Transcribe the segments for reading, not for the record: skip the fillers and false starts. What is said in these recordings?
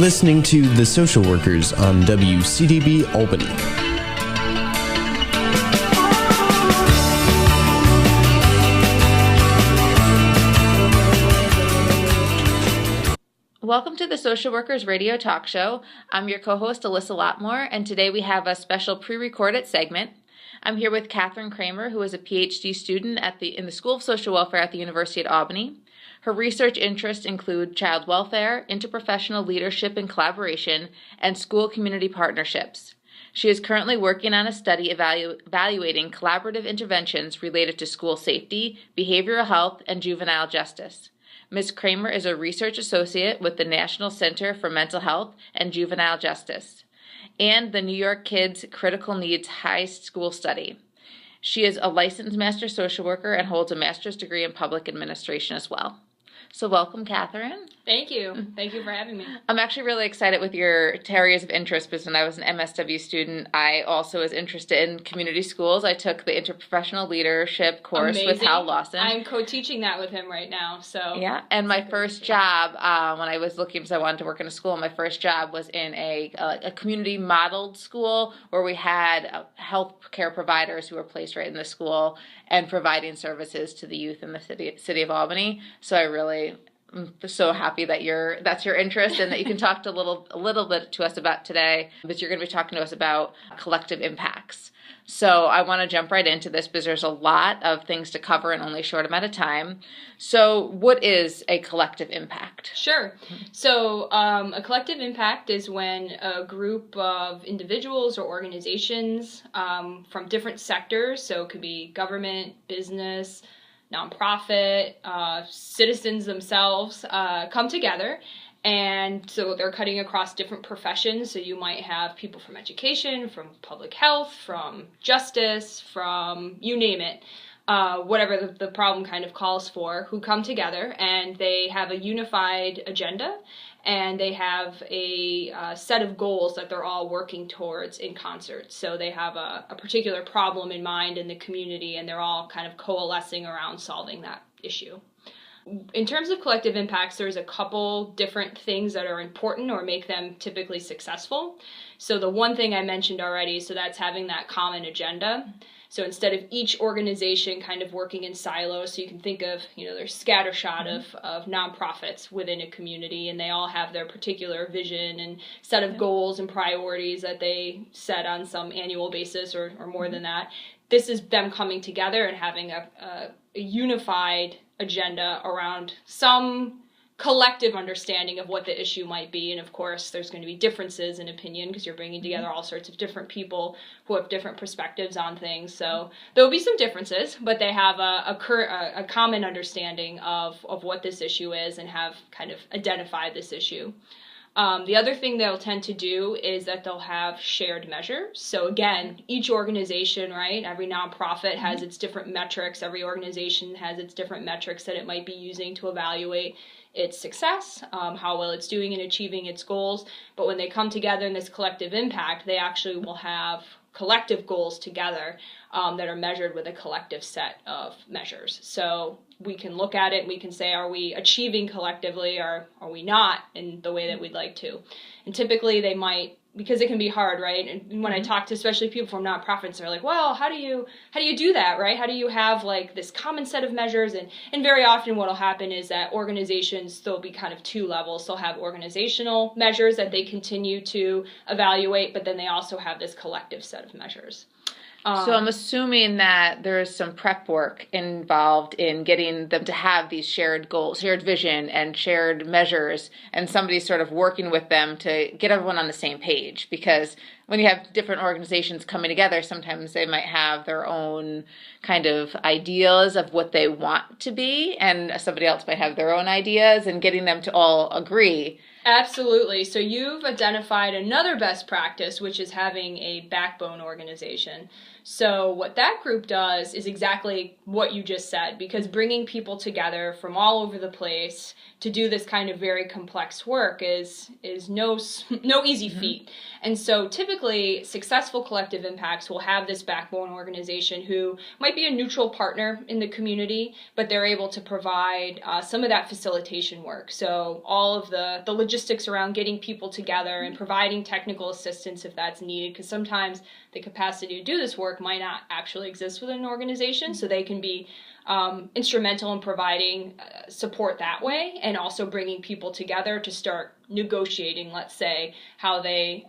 listening to The Social Workers on WCDB Albany. Welcome to the Social Workers Radio Talk Show. I'm your co-host, Alyssa Lotmore, and today we have a special pre-recorded segment. I'm here with Kramer, who is a PhD student in the School of Social Welfare at the University at Albany. Her research interests include child welfare, interprofessional leadership and collaboration, and school community partnerships. She is currently working on a study evaluating collaborative interventions related to school safety, behavioral health, and juvenile justice. Ms. Kramer is a research associate with the National Center for Mental Health and Juvenile Justice and the New York Kids Critical Needs High School Study. She is a licensed master social worker and holds a master's degree in public administration as well. So welcome, Catherine. Thank you. Thank you for having me. I'm actually really excited with your areas of interest because when I was an MSW student, I also was interested in community schools. I took the interprofessional leadership course with Hal Lawson. I'm co-teaching that with him right now. So yeah, and my first job when I was looking because I wanted to work in a school, my first job was in a community modeled school where we had health care providers who were placed right in the school and providing services to the youth in the city of Albany. So I'm so happy that that's your interest and that you can talk a little bit to us about today, but you're going to be talking to us about collective impacts. So I want to jump right into this because there's a lot of things to cover in only a short amount of time. So what is a collective impact? Sure. So a collective impact is when a group of individuals or organizations from different sectors, so it could be government, business, nonprofit, citizens themselves come together, and so they're cutting across different professions. So you might have people from education, from public health, from justice, from you name it, whatever the problem kind of calls for, who come together and they have a unified agenda and they have a set of goals that they're all working towards in concert. So they have a particular problem in mind in the community, and they're all kind of coalescing around solving that issue. In terms of collective impacts, there's a couple different things that are important or make them typically successful. So the one thing I mentioned already, so that's having that common agenda. So instead of each organization kind of working in silos, so you can think of, there's scattershot of nonprofits within a community, and they all have their particular vision and set of goals and priorities that they set on some annual basis or more than that. This is them coming together and having a unified agenda around some collective understanding of what the issue might be. And of course, there's going to be differences in opinion because you're bringing together all sorts of different people who have different perspectives on things. So there will be some differences, but they have a common understanding of what this issue is and have kind of identified this issue. The other thing they'll tend to do is that they'll have shared measures. So again, each organization, right, every nonprofit has its different metrics. Every organization has its different metrics that it might be using to evaluate its success, how well it's doing in achieving its goals. But when they come together in this collective impact, they actually will have collective goals together that are measured with a collective set of measures. So we can look at it and we can say, are we achieving collectively or are we not in the way that we'd like to? And typically they might, because it can be hard, right? And when I talk to especially people from nonprofits, they're like, well, how do you do that, right? How do you have like this common set of measures? And very often what will happen is that organizations, there'll be kind of two levels. They'll have organizational measures that they continue to evaluate, but then they also have this collective set of measures. So I'm assuming that there's some prep work involved in getting them to have these shared goals, shared vision, and shared measures, and somebody's sort of working with them to get everyone on the same page. Because when you have different organizations coming together, sometimes they might have their own kind of ideas of what they want to be, and somebody else might have their own ideas, and getting them to all agree. Absolutely. So you've identified another best practice, which is having a backbone organization. So what that group does is exactly what you just said, because bringing people together from all over the place to do this kind of very complex work is no easy feat. And so typically successful collective impacts will have this backbone organization who might be a neutral partner in the community, but they're able to provide some of that facilitation work. So all of the logistics around getting people together and providing technical assistance if that's needed, because sometimes the capacity to do this work might not actually exist within an organization, so they can be instrumental in providing support that way, and also bringing people together to start negotiating, let's say, how they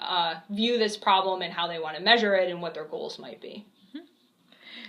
view this problem and how they want to measure it and what their goals might be.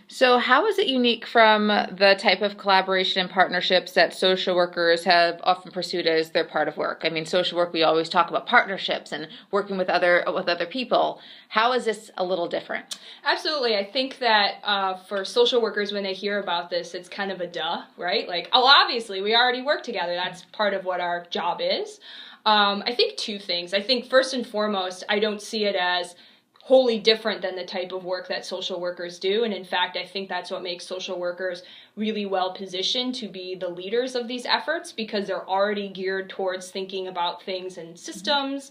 So how is it unique from the type of collaboration and partnerships that social workers have often pursued as their part of work? I mean, social work, we always talk about partnerships and working with other people. How is this a little different? Absolutely. I think that for social workers, when they hear about this, it's kind of a duh, right? Like, oh, obviously, we already work together. That's part of what our job is. I think two things. I think first and foremost, I don't see it as wholly different than the type of work that social workers do. And in fact, I think that's what makes social workers really well positioned to be the leaders of these efforts, because they're already geared towards thinking about things in systems,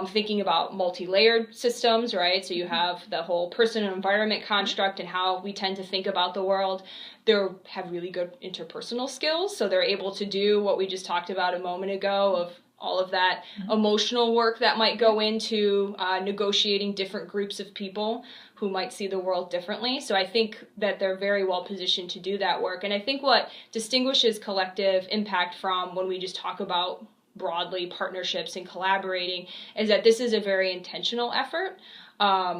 thinking about multi-layered systems, right? So you have the whole person and environment construct and how we tend to think about the world. They have really good interpersonal skills, so they're able to do what we just talked about a moment ago of all of that emotional work that might go into negotiating different groups of people who might see the world differently. So I think that they're very well positioned to do that work. And I think what distinguishes collective impact from when we just talk about broadly partnerships and collaborating is that this is a very intentional effort.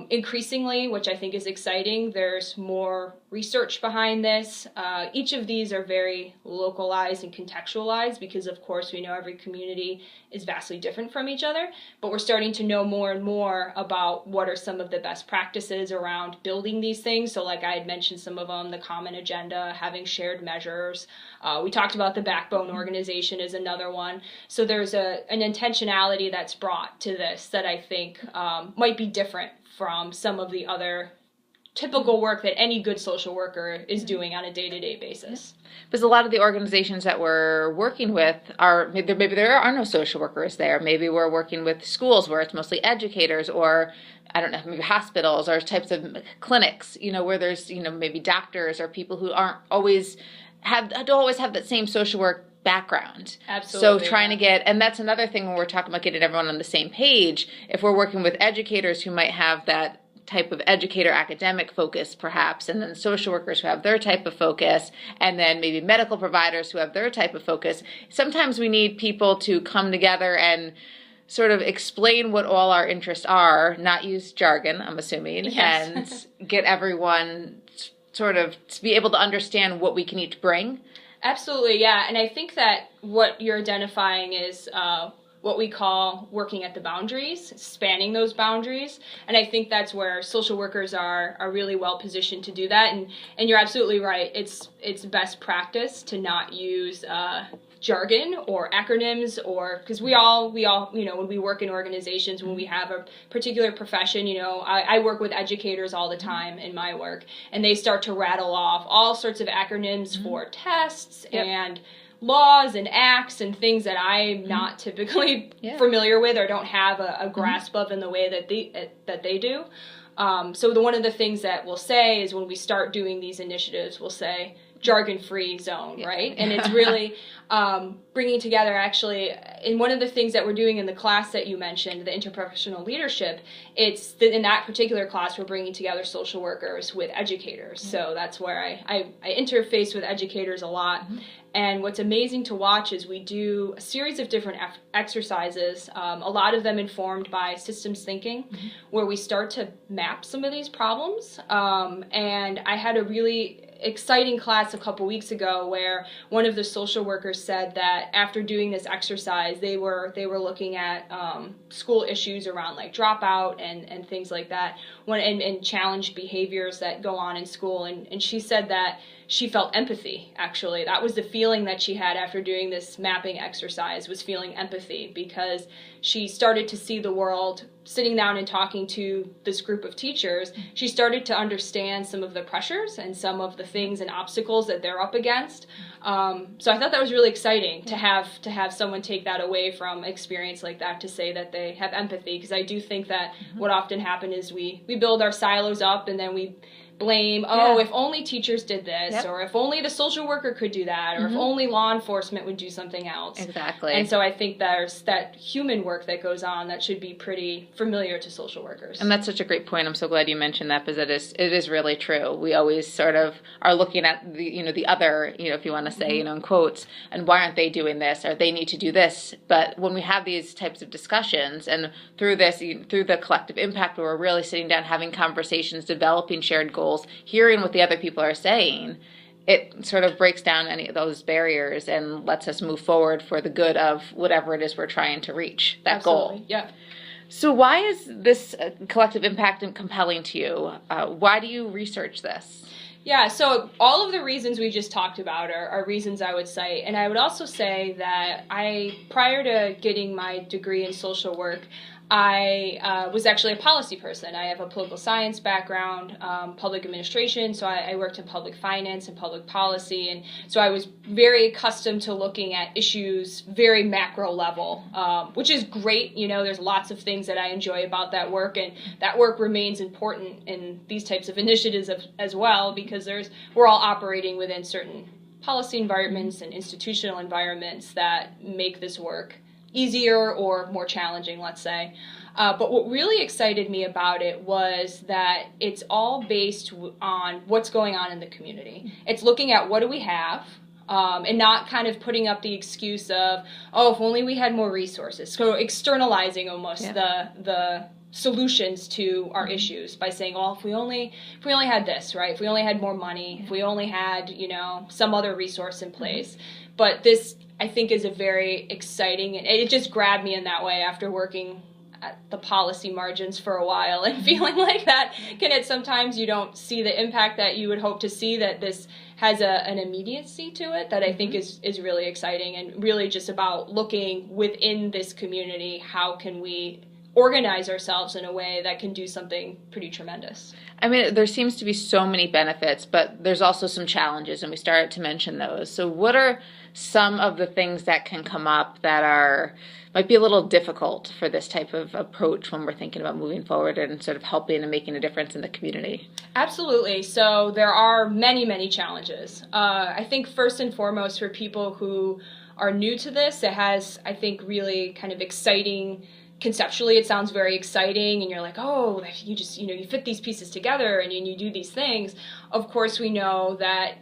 Increasingly, which I think is exciting, there's more research behind this. Each of these are very localized and contextualized because, of course, we know every community is vastly different from each other, but we're starting to know more and more about what are some of the best practices around building these things. So like I had mentioned some of them, the common agenda, having shared measures. We talked about the backbone organization is another one. So there's an intentionality that's brought to this that I think might be different from some of the other typical work that any good social worker is doing on a day-to-day basis. Because a lot of the organizations that we're working with are, maybe there are no social workers there. Maybe we're working with schools where it's mostly educators, or I don't know, maybe hospitals or types of clinics, where there's, maybe doctors or people who don't always have that same social work background. Absolutely. So trying to get, and that's another thing when we're talking about getting everyone on the same page, if we're working with educators who might have that type of educator academic focus perhaps, and then social workers who have their type of focus, and then maybe medical providers who have their type of focus, sometimes we need people to come together and sort of explain what all our interests are, not use jargon, I'm assuming, yes. and get everyone sort of to be able to understand what we can each bring. Absolutely, yeah. And I think that what you're identifying is what we call working at the boundaries, spanning those boundaries. And I think that's where social workers are really well positioned to do that. And you're absolutely right. It's best practice to not use jargon or acronyms, or because we all when we work in organizations, when we have a particular profession, I work with educators all the time in my work, and they start to rattle off all sorts of acronyms for tests and laws and acts and things that I'm not typically familiar with or don't have a grasp of in the way that they do. So one of the things that we'll say is when we start doing these initiatives, we'll say jargon-free zone, right? And it's really bringing together, actually, and one of the things that we're doing in the class that you mentioned, the interprofessional leadership, in that particular class, we're bringing together social workers with educators. So that's where I interface with educators a lot. And what's amazing to watch is we do a series of different exercises, a lot of them informed by systems thinking, where we start to map some of these problems. And I had a really exciting class a couple weeks ago where one of the social workers said that after doing this exercise, they were looking at school issues around like dropout and things like that, and challenged behaviors that go on in school. And she said that she felt empathy, actually. That was the feeling that she had after doing this mapping exercise, was feeling empathy, because she started to see the world, sitting down and talking to this group of teachers. She started to understand some of the pressures and some of the things and obstacles that they're up against. So I thought that was really exciting to have someone take that away from experience like that, to say that they have empathy, because I do think that what often happens is we build our silos up, and then we blame, if only teachers did this, or if only the social worker could do that, or if only law enforcement would do something else. Exactly. And so I think there's that human work that goes on that should be pretty familiar to social workers. And that's such a great point. I'm so glad you mentioned that, because it is really true. We always sort of are looking at the other, if you want to say, in quotes, and why aren't they doing this, or they need to do this. But when we have these types of discussions, and through the collective impact, where we're really sitting down, having conversations, developing shared goals, hearing what the other people are saying, it sort of breaks down any of those barriers and lets us move forward for the good of whatever it is we're trying to reach, that goal. Yeah. So why is this collective impact compelling to you? Why do you research this? Yeah, so all of the reasons we just talked about are reasons I would cite. And I would also say that prior to getting my degree in social work, I was actually a policy person. I have a political science background, public administration, so I worked in public finance and public policy, and so I was very accustomed to looking at issues very macro level, which is great. There's lots of things that I enjoy about that work, and that work remains important in these types of initiatives as well, because we're all operating within certain policy environments and institutional environments that make this work easier or more challenging, let's say. But what really excited me about it was that it's all based on what's going on in the community. It's looking at what do we have, and not kind of putting up the excuse of, if only we had more resources. So externalizing almost the solutions to our issues by saying, if we only had this, right? If we only had more money, if we only had, some other resource in place. But this, I think, is a very exciting, and it just grabbed me in that way after working at the policy margins for a while and feeling like that sometimes you don't see the impact that you would hope to see, that this has an immediacy to it that I think is really exciting, and really just about looking within this community, how can we organize ourselves in a way that can do something pretty tremendous. I mean, there seems to be so many benefits, but there's also some challenges, and we started to mention those. So what are some of the things that can come up that might be a little difficult for this type of approach when we're thinking about moving forward and sort of helping and making a difference in the community? Absolutely. So there are many, many challenges. I think first and foremost, for people who are new to this, it has, I think, really kind of exciting. Conceptually, it sounds very exciting, and you're like, you just, you fit these pieces together and you do these things. Of course, we know that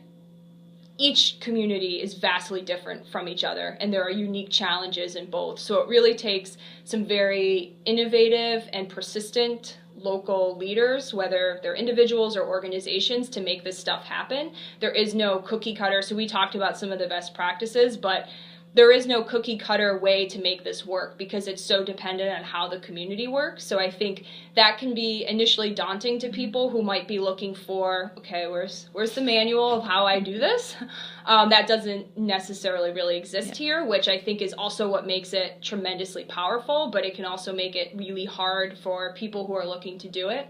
each community is vastly different from each other, and there are unique challenges in both. So it really takes some very innovative and persistent local leaders, whether they're individuals or organizations, to make this stuff happen. There is no cookie cutter. So we talked about some of the best practices, but there is no cookie cutter way to make this work, because it's so dependent on how the community works. So I think that can be initially daunting to people who might be looking for, okay, where's the manual of how I do this? That doesn't necessarily really exist here, which I think is also what makes it tremendously powerful, but it can also make it really hard for people who are looking to do it.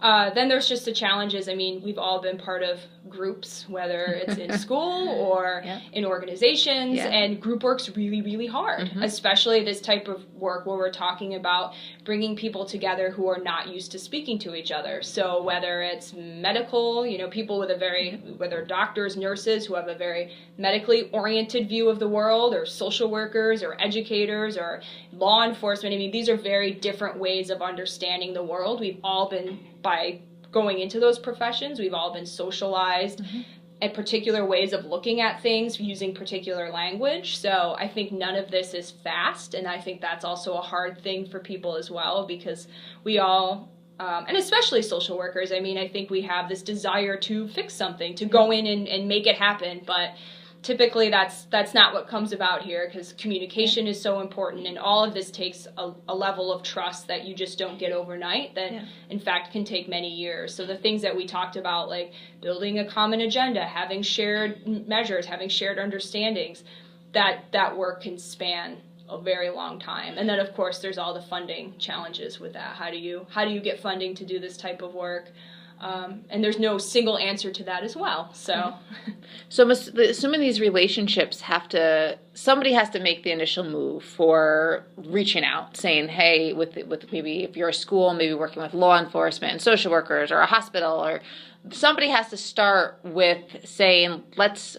Then there's just the challenges. I mean, we've all been part of groups, whether it's in school or in organizations, and group work's really, really hard, especially this type of work where we're talking about bringing people together who are not used to speaking to each other. So whether it's medical, people with whether doctors, nurses who have a very medically oriented view of the world, or social workers or educators or law enforcement. I mean, these are very different ways of understanding the world. We've all been, by going into those professions, we've all been socialized at particular ways of looking at things using particular language. So I think none of this is fast, and I think that's also a hard thing for people as well, because we all, and especially social workers, I mean, I think we have this desire to fix something, to go in and make it happen, but typically that's not what comes about here, because communication is so important, and all of this takes a level of trust that you just don't get overnight, that in fact can take many years. So the things that we talked about, like building a common agenda, having shared measures, having shared understandings, that work can span a very long time. And then of course there's all the funding challenges with that. How do you get funding to do this type of work? And there's no single answer to that as well. So I'm assuming these relationships somebody has to make the initial move for reaching out, saying, hey, with maybe if you're a school, maybe working with law enforcement and social workers, or a hospital, or somebody has to start with saying,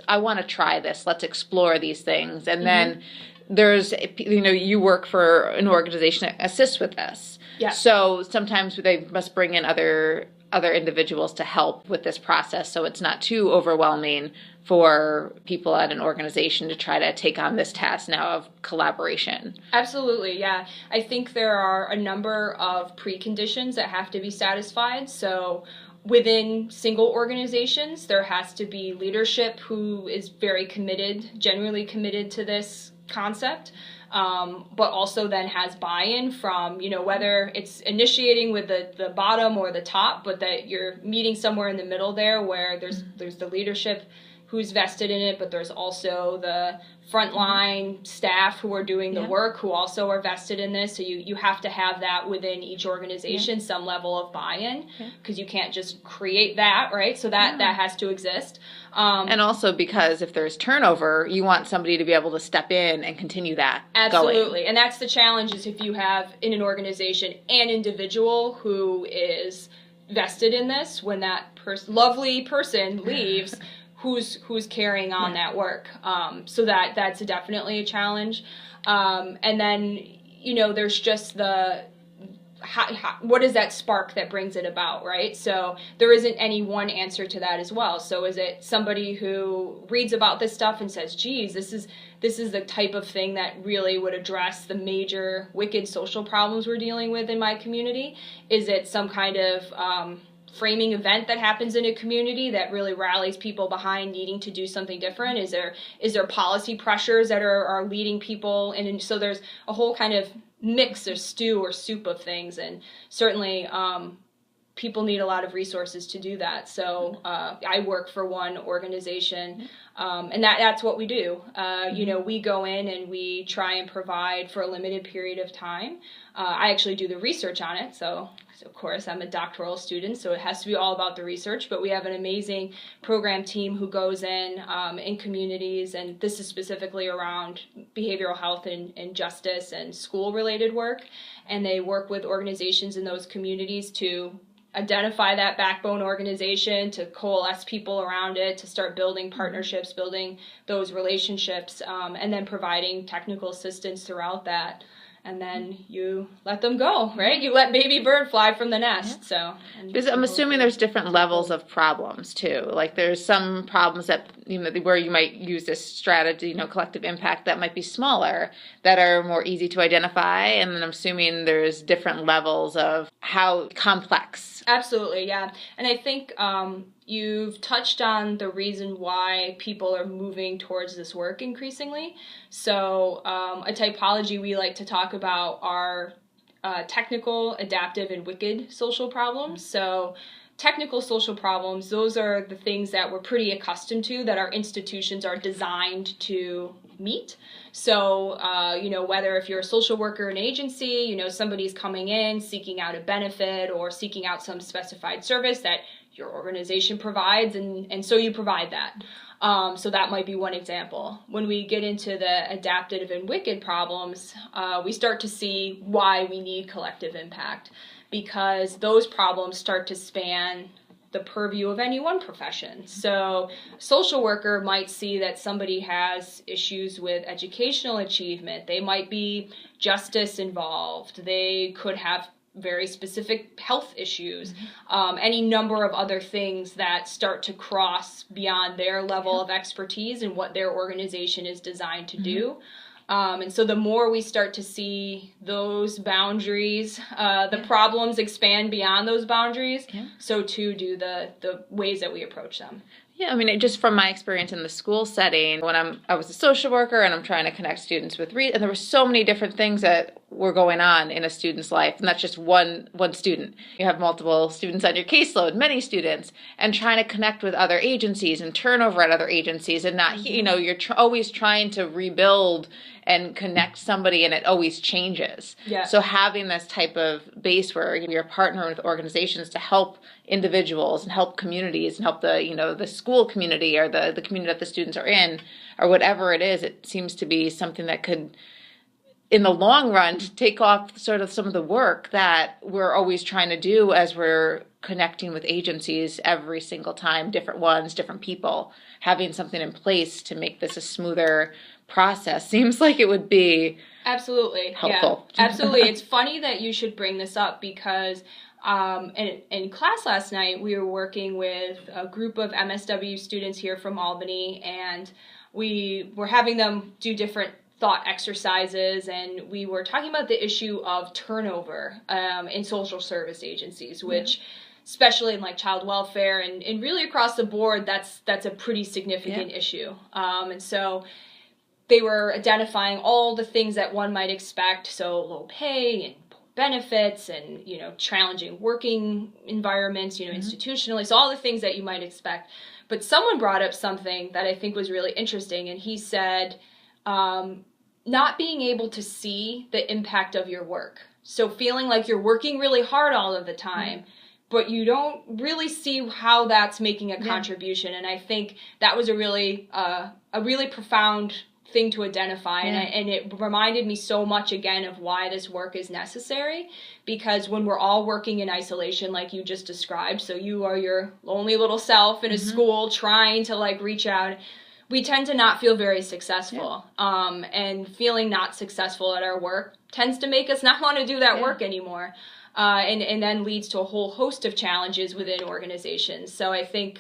I want to try this, let's explore these things. And then there's, you work for an organization that assists with this. Yeah. So sometimes they must bring in other individuals to help with this process, so it's not too overwhelming for people at an organization to try to take on this task now of collaboration. Absolutely, yeah. I think there are a number of preconditions that have to be satisfied. So within single organizations, there has to be leadership who is very committed, genuinely committed to this concept. But also then has buy-in from, whether it's initiating with the bottom or the top, but that you're meeting somewhere in the middle there, where there's the leadership who's vested in it, but there's also the frontline staff who are doing the work who also are vested in this. So you have to have that within each organization, some level of buy-in, because you can't just create that, right? So that has to exist. And also because if there's turnover, you want somebody to be able to step in and continue that Absolutely. going. And that's the challenge, is if you have in an organization an individual who is vested in this, when that lovely person leaves, who's carrying on that work. So that's definitely a challenge. And then, there's just what is that spark that brings it about, right? So there isn't any one answer to that as well. So is it somebody who reads about this stuff and says, geez, this is the type of thing that really would address the major wicked social problems we're dealing with in my community? Is it some kind of framing event that happens in a community that really rallies people behind needing to do something different? Is there policy pressures that are leading people? And so there's a whole kind of mix or stew or soup of things, and certainly people need a lot of resources to do that. So I work for one organization, and that's what we do. We go in and we try and provide for a limited period of time. I actually do the research on it, so of course I'm a doctoral student, so it has to be all about the research, but we have an amazing program team who goes in communities, and this is specifically around behavioral health and justice and school-related work, and they work with organizations in those communities to identify that backbone organization, to coalesce people around it, to start building partnerships, building those relationships, and then providing technical assistance throughout that. And then you let them go, right? You let baby bird fly from the nest. So, because I'm assuming there's different levels of problems too. Like there's some problems that where you might use this strategy, collective impact, that might be smaller, that are more easy to identify. And then I'm assuming there's different levels of how complex. Absolutely, yeah. And I think you've touched on the reason why people are moving towards this work increasingly. So at Typology, we like to talk about our technical, adaptive, and wicked social problems. So technical social problems, those are the things that we're pretty accustomed to, that our institutions are designed to meet. So, whether if you're a social worker in an agency, somebody's coming in seeking out a benefit or seeking out some specified service that your organization provides, and so you provide that. So that might be one example. When we get into the adaptive and wicked problems, we start to see why we need collective impact, because those problems start to span the purview of any one profession. So social worker might see that somebody has issues with educational achievement. They might be justice involved. They could have very specific health issues, any number of other things that start to cross beyond their level of expertise and what their organization is designed to do. And so the more we start to see those boundaries, the problems expand beyond those boundaries, so too do the ways that we approach them. Yeah, I mean, just from my experience in the school setting, when I was a social worker and I'm trying to connect students with and there were so many different things that were going on in a student's life, and that's just one student. You have multiple students on your caseload, many students, and trying to connect with other agencies and turnover at other agencies, and not, you're always trying to rebuild and connect somebody, and it always changes. Yeah. So having this type of base where you're partnering with organizations to help individuals and help communities and help the school community or the community that the students are in, or whatever it is, it seems to be something that could, in the long run, take off sort of some of the work that we're always trying to do as we're connecting with agencies every single time, different ones, different people. Having something in place to make this a smoother process seems like it would be absolutely helpful. Yeah, absolutely. It's funny that you should bring this up because in class last night, we were working with a group of MSW students here from Albany, and we were having them do different thought exercises, and we were talking about the issue of turnover in social service agencies, which especially in like child welfare and really across the board, that's a pretty significant issue. And so they were identifying all the things that one might expect, so low pay and benefits and, challenging working environments, institutionally, so all the things that you might expect. But someone brought up something that I think was really interesting, and he said, not being able to see the impact of your work. So feeling like you're working really hard all of the time, but you don't really see how that's making a contribution. And I think that was a really profound thing to identify, and it reminded me so much again of why this work is necessary, because when we're all working in isolation like you just described, so you are your lonely little self in a school trying to like reach out, we tend to not feel very successful, and feeling not successful at our work tends to make us not want to do that work anymore, and then leads to a whole host of challenges within organizations. So I think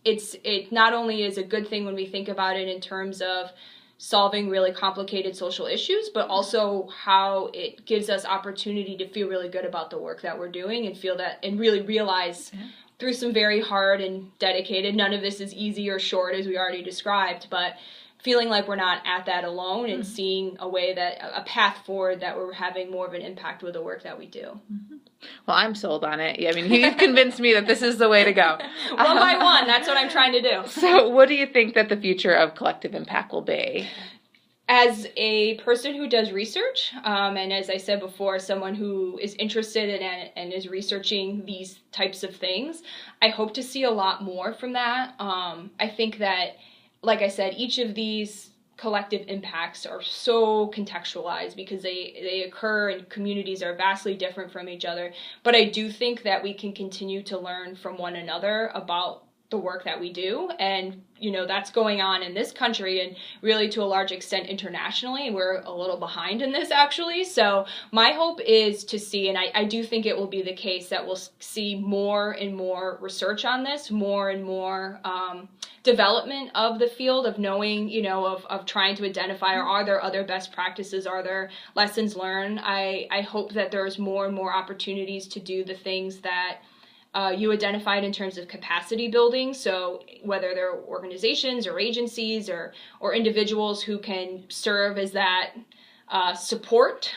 it not only is a good thing when we think about it in terms of solving really complicated social issues, but also how it gives us opportunity to feel really good about the work that we're doing and feel that and really realize through some very hard and dedicated, none of this is easy or short as we already described, but feeling like we're not at that alone and seeing a path forward that we're having more of an impact with the work that we do. Well, I'm sold on it. I mean, you've convinced me that this is the way to go. One by one, that's what I'm trying to do. So what do you think that the future of collective impact will be? As a person who does research, and as I said before, someone who is interested in it and is researching these types of things, I hope to see a lot more from that. I think that, like I said, each of these collective impacts are so contextualized because they occur and communities are vastly different from each other. But I do think that we can continue to learn from one another about the work that we do, and that's going on in this country and really to a large extent internationally. We're a little behind in this actually, so my hope is to see, and I do think it will be the case, that we'll see more and more research on this, more and more development of the field of knowing, of trying to identify, are there other best practices, are there lessons learned. I hope that there's more and more opportunities to do the things that you identified in terms of capacity building. So whether they're organizations or agencies or individuals who can serve as that support,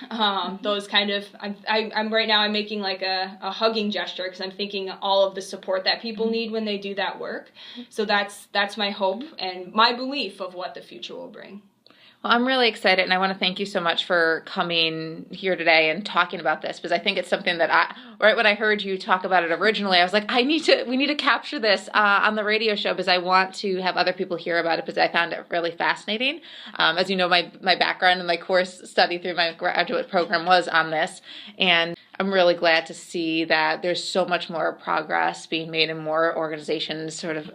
those kind of, I'm right now I'm making like a hugging gesture because I'm thinking all of the support that people need when they do that work. So that's my hope and my belief of what the future will bring. Well, I'm really excited, and I want to thank you so much for coming here today and talking about this, because I think it's something that right when I heard you talk about it originally, I was like, we need to capture this on the radio show, because I want to have other people hear about it, because I found it really fascinating. As you know, my background and my course study through my graduate program was on this, and I'm really glad to see that there's so much more progress being made and more organizations sort of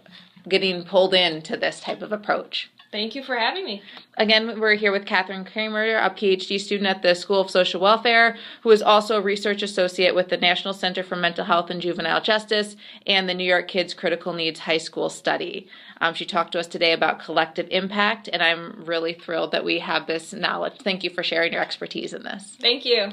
getting pulled into this type of approach. Thank you for having me. Again, we're here with Catherine Kramer, a PhD student at the School of Social Welfare, who is also a research associate with the National Center for Mental Health and Juvenile Justice and the New York Kids Critical Needs High School Study. She talked to us today about collective impact, and I'm really thrilled that we have this knowledge. Thank you for sharing your expertise in this. Thank you.